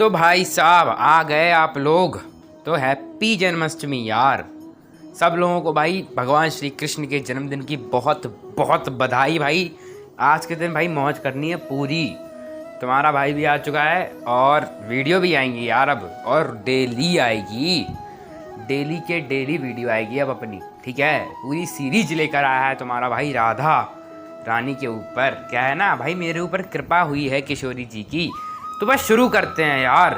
तो भाई साहब आ गए आप लोग। तो हैप्पी जन्माष्टमी यार। सब लोगों को भाई भगवान श्री कृष्ण के जन्मदिन की बहुत बहुत बधाई भाई। आज के दिन भाई मौज करनी है पूरी। तुम्हारा भाई भी आ चुका है और वीडियो भी आएंगी यार अब, और डेली आएगी। डेली के डेली वीडियो आएगी अब अपनी, ठीक है। पूरी सीरीज लेकर आया है तुम्हारा भाई राधा रानी के ऊपर। क्या है ना भाई, मेरे ऊपर कृपा हुई है किशोरी जी की। तो बस शुरू करते हैं यार।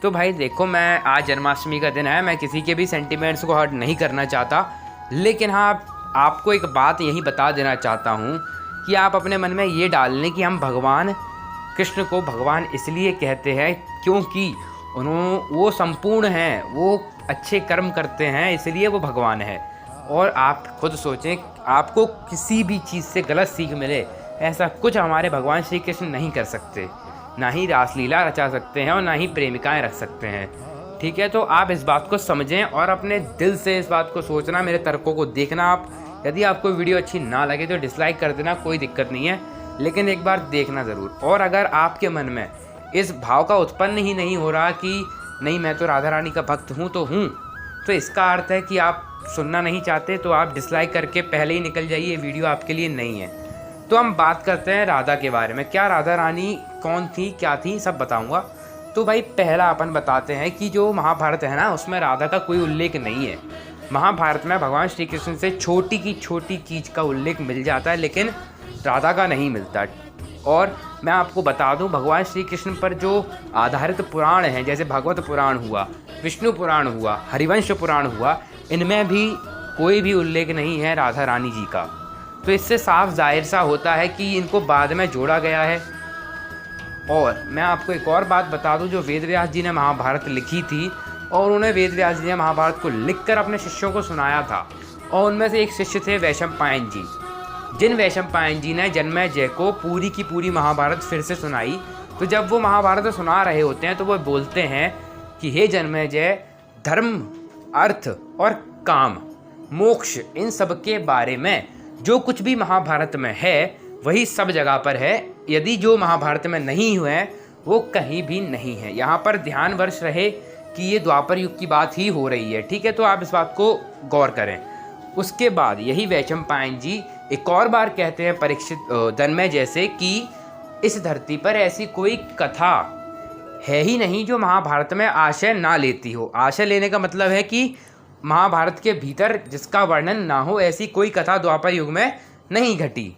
तो भाई देखो, मैं आज जन्माष्टमी का दिन है, मैं किसी के भी सेंटिमेंट्स को हर्ट नहीं करना चाहता, लेकिन हाँ आपको एक बात यही बता देना चाहता हूँ कि आप अपने मन में ये डाल लें कि हम भगवान कृष्ण को भगवान इसलिए कहते हैं क्योंकि वो संपूर्ण हैं, वो अच्छे कर्म करते हैं, इसलिए वो भगवान है। और आप खुद सोचें, आपको किसी भी चीज़ से गलत सीख मिले, ऐसा कुछ हमारे भगवान श्री कृष्ण नहीं कर सकते। ना ही रासलीला रचा सकते हैं और ना ही प्रेमिकाएं रख सकते हैं, ठीक है। तो आप इस बात को समझें और अपने दिल से इस बात को सोचना, मेरे तर्कों को देखना। आप यदि आपको वीडियो अच्छी ना लगे तो डिसलाइक कर देना, कोई दिक्कत नहीं है, लेकिन एक बार देखना ज़रूर। और अगर आपके मन में इस भाव का उत्पन्न ही नहीं हो रहा कि नहीं मैं तो राधा रानी का भक्त हूँ, तो इसका अर्थ है कि आप सुनना नहीं चाहते, तो आप डिसलाइक करके पहले ही निकल जाइए, वीडियो आपके लिए नहीं है। तो हम बात करते हैं राधा के बारे में। क्या राधा रानी कौन थी, क्या थी, सब बताऊंगा। तो भाई पहला अपन बताते हैं कि जो महाभारत है ना, उसमें राधा का कोई उल्लेख नहीं है। महाभारत में भगवान श्री कृष्ण से छोटी की छोटी चीज़ का उल्लेख मिल जाता है, लेकिन राधा का नहीं मिलता। और मैं आपको बता दूं, भगवान श्री कृष्ण पर जो आधारित पुराण हैं, जैसे भागवत पुराण हुआ, विष्णु पुराण हुआ, हरिवंश पुराण हुआ, इनमें भी कोई भी उल्लेख नहीं है राधा रानी जी का। तो इससे साफ जाहिर सा होता है कि इनको बाद में जोड़ा गया है। और मैं आपको एक और बात बता दूं, जो वेद व्यास जी ने महाभारत लिखी थी, और उन्हें वेद व्यास जी ने महाभारत को लिखकर अपने शिष्यों को सुनाया था, और उनमें से एक शिष्य थे वैशंपायन जी। जिन वैशंपायन जी ने जन्मेजय को पूरी की पूरी महाभारत फिर से सुनाई। तो जब वो महाभारत सुना रहे होते हैं तो वो बोलते हैं कि हे जन्मेजय, धर्म, अर्थ और काम, मोक्ष, इन सब के बारे में जो कुछ भी महाभारत में है वही सब जगह पर है। यदि जो महाभारत में नहीं हुए वो कहीं भी नहीं है। यहाँ पर ध्यान वर्ष रहे कि ये द्वापर युग की बात ही हो रही है, ठीक है। तो आप इस बात को गौर करें। उसके बाद यही वैशंपायन जी एक और बार कहते हैं परीक्षित जन्मेजय से कि इस धरती पर ऐसी कोई कथा है ही नहीं जो महाभारत में आशय ना लेती हो। आशय लेने का मतलब है कि महाभारत के भीतर जिसका वर्णन ना हो, ऐसी कोई कथा द्वापर युग में नहीं घटी।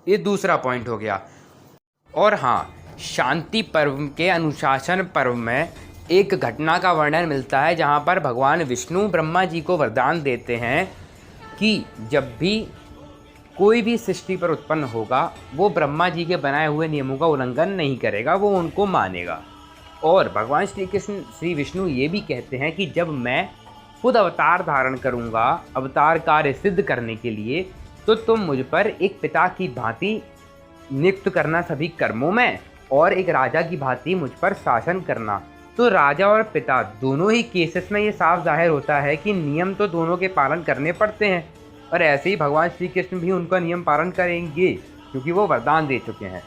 ये दूसरा पॉइंट हो गया। और हाँ, शांति पर्व के अनुशासन पर्व में एक घटना का वर्णन मिलता है, जहाँ पर भगवान विष्णु ब्रह्मा जी को वरदान देते हैं कि जब भी कोई भी सृष्टि पर उत्पन्न होगा, वो ब्रह्मा जी के बनाए हुए नियमों का उल्लंघन नहीं करेगा, वो उनको मानेगा। और भगवान श्री कृष्ण श्री विष्णु ये भी कहते हैं कि जब मैं खुद अवतार धारण करूँगा अवतार कार्य सिद्ध करने के लिए, तो तुम मुझ पर एक पिता की भांति नियुक्त करना सभी कर्मों में, और एक राजा की भांति मुझ पर शासन करना। तो राजा और पिता दोनों ही केसेस में ये साफ जाहिर होता है कि नियम तो दोनों के पालन करने पड़ते हैं, और ऐसे ही भगवान श्री कृष्ण भी उनका नियम पालन करेंगे क्योंकि वो वरदान दे चुके हैं।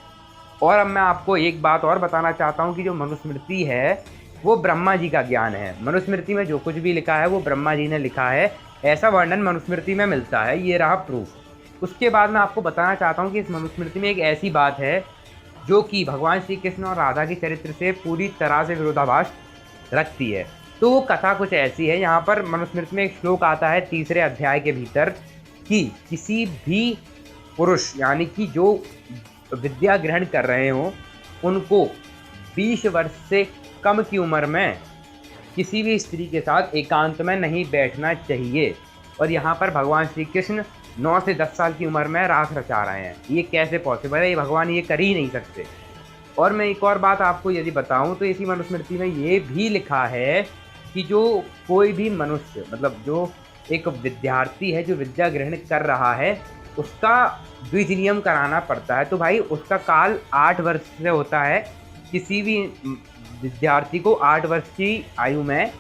और अब मैं आपको एक बात और बताना चाहता हूँ कि जो मनुस्मृति है वो ब्रह्मा जी का ज्ञान है। मनुस्मृति में जो कुछ भी लिखा है वो ब्रह्मा जी ने लिखा है, ऐसा वर्णन मनुस्मृति में मिलता है। ये रहा प्रूफ। उसके बाद मैं आपको बताना चाहता हूँ कि इस मनुस्मृति में एक ऐसी बात है जो कि भगवान श्री कृष्ण और राधा के चरित्र से पूरी तरह से विरोधाभास रखती है। तो वो कथा कुछ ऐसी है, यहाँ पर मनुस्मृति में एक श्लोक आता है 3रे अध्याय के भीतर कि किसी भी पुरुष, यानी कि जो विद्या ग्रहण कर रहे हों, उनको 20 वर्ष से कम की उम्र में किसी भी स्त्री के साथ एकांत में नहीं बैठना चाहिए। और यहाँ पर भगवान श्री कृष्ण 9 से 10 साल की उम्र में रास रचा रहे हैं। ये कैसे पॉसिबल है? ये भगवान ये कर ही नहीं सकते। और मैं एक और बात आपको यदि बताऊं तो इसी मनुस्मृति में ये भी लिखा है कि जो कोई भी मनुष्य, मतलब जो एक विद्यार्थी है जो विद्या ग्रहण कर रहा है, उसका द्विज कराना पड़ता है। तो भाई उसका काल 8 वर्ष से होता है। किसी भी विद्यार्थी को 8 वर्ष की आयु में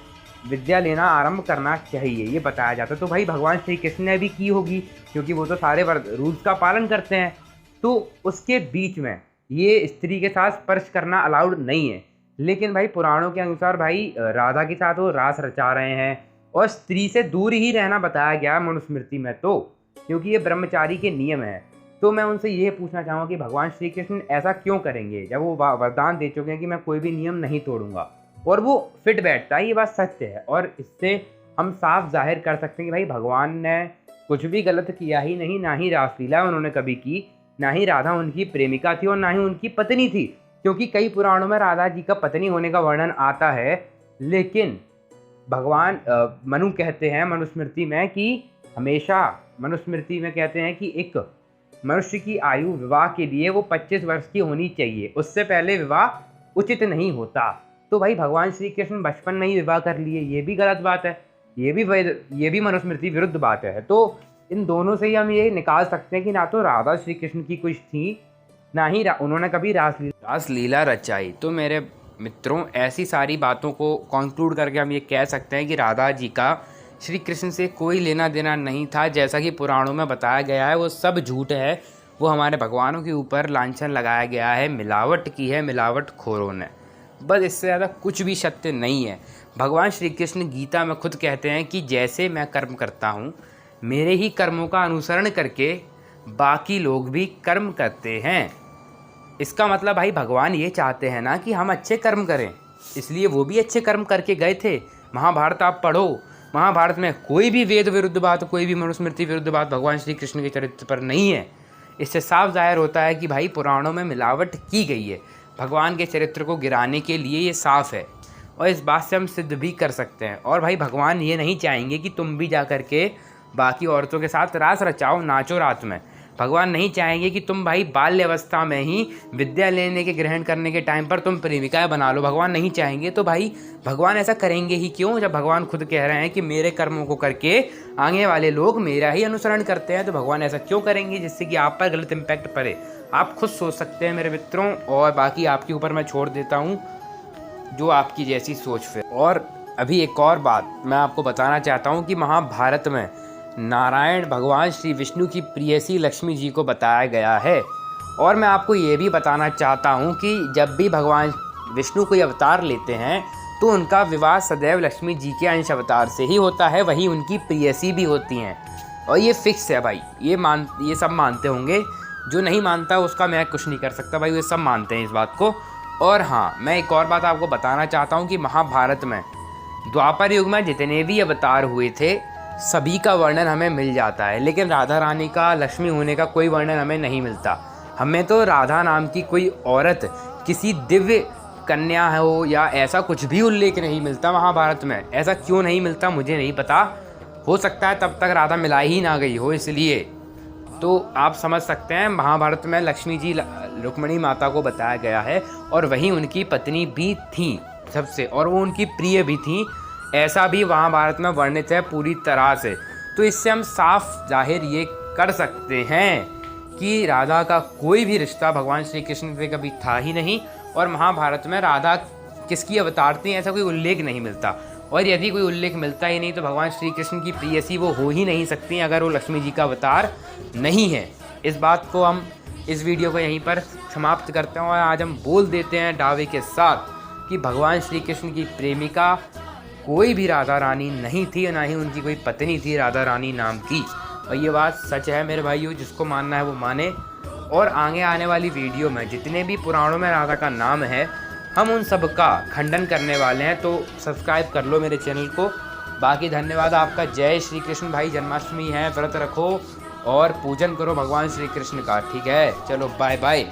विद्या लेना आरंभ करना चाहिए, ये बताया जाता है। तो भाई भगवान श्री कृष्ण ने भी की होगी, क्योंकि वो तो सारे रूल्स का पालन करते हैं। तो उसके बीच में ये स्त्री के साथ स्पर्श करना अलाउड नहीं है। लेकिन भाई पुराणों के अनुसार भाई राधा के साथ वो रास रचा रहे हैं और स्त्री से दूर ही रहना बताया गया है मनुस्मृति में, तो क्योंकि ये ब्रह्मचारी के नियम है। तो मैं उनसे ये पूछना चाहूँगा कि भगवान श्री कृष्ण ऐसा क्यों करेंगे जब वो वरदान दे चुके हैं कि मैं कोई भी नियम नहीं तोड़ूंगा, और वो फिट बैठता है, ये बात सत्य है। और इससे हम साफ जाहिर कर सकते हैं कि भाई भगवान ने कुछ भी गलत किया ही नहीं, ना ही रासलीला उन्होंने कभी की, ना ही राधा उनकी प्रेमिका थी और ना ही उनकी पत्नी थी। क्योंकि कई पुराणों में राधा जी का पत्नी होने का वर्णन आता है, लेकिन भगवान मनु कहते हैं मनुस्मृति में कि हमेशा मनुस्मृति में कहते हैं कि एक मनुष्य की आयु विवाह के लिए वो 25 वर्ष की होनी चाहिए, उससे पहले विवाह उचित नहीं होता। तो भाई भगवान श्री कृष्ण बचपन में ही विवाह कर लिए, ये भी गलत बात है, ये भी मनुस्मृति विरुद्ध बात है। तो इन दोनों से ही हम ये निकाल सकते हैं कि ना तो राधा श्री कृष्ण की कुछ थी, ना ही उन्होंने कभी रासलीला रचाई। तो मेरे मित्रों, ऐसी सारी बातों को कंक्लूड करके हम ये कह सकते हैं कि राधा जी का श्री कृष्ण से कोई लेना देना नहीं था। जैसा कि पुराणों में बताया गया है वो सब झूठ है, वो हमारे भगवानों के ऊपर लांछन लगाया गया है, मिलावट की है मिलावट खोरों ने, बस इससे ज़्यादा कुछ भी सत्य नहीं है। भगवान श्री कृष्ण गीता में खुद कहते हैं कि जैसे मैं कर्म करता हूँ, मेरे ही कर्मों का अनुसरण करके बाकी लोग भी कर्म करते हैं। इसका मतलब भाई भगवान ये चाहते हैं ना कि हम अच्छे कर्म करें, इसलिए वो भी अच्छे कर्म करके गए थे। महाभारत आप पढ़ो, महाभारत में कोई भी वेद विरुद्ध बात, कोई भी मनुस्मृति विरुद्ध बात भगवान श्री कृष्ण के चरित्र पर नहीं है। इससे साफ जाहिर होता है कि भाई पुराणों में मिलावट की गई है भगवान के चरित्र को गिराने के लिए, ये साफ है और इस बात से हम सिद्ध भी कर सकते हैं। और भाई भगवान ये नहीं चाहेंगे कि तुम भी जा करके बाकी औरतों के साथ रास रचाओ, नाचो रात में। भगवान नहीं चाहेंगे कि तुम भाई बाल्य अवस्था में ही विद्या लेने के ग्रहण करने के टाइम पर तुम प्रेमिकाएं बना लो, भगवान नहीं चाहेंगे। तो भाई भगवान ऐसा करेंगे ही क्यों, जब भगवान खुद कह रहे हैं कि मेरे कर्मों को करके आगे वाले लोग मेरा ही अनुसरण करते हैं, तो भगवान ऐसा क्यों करेंगे जिससे कि आप पर गलत इम्पैक्ट पड़े। आप खुद सोच सकते हैं मेरे मित्रों, और बाकी आपके ऊपर मैं छोड़ देता हूँ जो आपकी जैसी सोच फिर। और अभी एक और बात मैं आपको बताना चाहता हूँ कि महाभारत में नारायण भगवान श्री विष्णु की प्रेयसी लक्ष्मी जी को बताया गया है। और मैं आपको ये भी बताना चाहता हूँ कि जब भी भगवान विष्णु कोई अवतार लेते हैं तो उनका विवाह सदैव लक्ष्मी जी के अंश अवतार से ही होता है, वही उनकी प्रेयसी भी होती हैं। और ये फिक्स है भाई, ये सब मानते होंगे, जो नहीं मानता उसका मैं कुछ नहीं कर सकता भाई, ये सब मानते हैं इस बात को। और हाँ, मैं एक और बात आपको बताना चाहता हूँ कि महाभारत में द्वापर युग में जितने भी अवतार हुए थे सभी का वर्णन हमें मिल जाता है, लेकिन राधा रानी का लक्ष्मी होने का कोई वर्णन हमें नहीं मिलता। हमें तो राधा नाम की कोई औरत किसी दिव्य कन्या हो या ऐसा कुछ भी उल्लेख नहीं मिलता महाभारत में। ऐसा क्यों नहीं मिलता मुझे नहीं पता, हो सकता है तब तक राधा मिलाई ही ना गई हो इसलिए। तो आप समझ सकते हैं महाभारत में लक्ष्मी जी रुक्मिणी माता को बताया गया है और वही उनकी पत्नी भी थी सबसे, और वो उनकी प्रिय भी थी, ऐसा भी महाभारत में वर्णित है पूरी तरह से। तो इससे हम साफ जाहिर ये कर सकते हैं कि राधा का कोई भी रिश्ता भगवान श्री कृष्ण से कभी था ही नहीं, और महाभारत में राधा किसकी अवतार थी ऐसा कोई उल्लेख नहीं मिलता। और यदि कोई उल्लेख मिलता ही नहीं तो भगवान श्री कृष्ण की प्रेयसी वो हो ही नहीं सकती अगर वो लक्ष्मी जी का अवतार नहीं है। इस बात को हम इस वीडियो को यहीं पर समाप्त करते हैं और आज हम बोल देते हैं दावे के साथ कि भगवान श्री कृष्ण की प्रेमिका कोई भी राधा रानी नहीं थी, ना ही उनकी कोई पत्नी थी राधा रानी नाम की। और ये बात सच है मेरे भाइयों, जिसको मानना है वो माने। और आगे आने वाली वीडियो में जितने भी पुराणों में राधा का नाम है हम उन सब का खंडन करने वाले हैं, तो सब्सक्राइब कर लो मेरे चैनल को। बाकी धन्यवाद आपका। जय श्री कृष्ण भाई। जन्माष्टमी है, व्रत रखो और पूजन करो भगवान श्री कृष्ण का, ठीक है। चलो बाय बाय।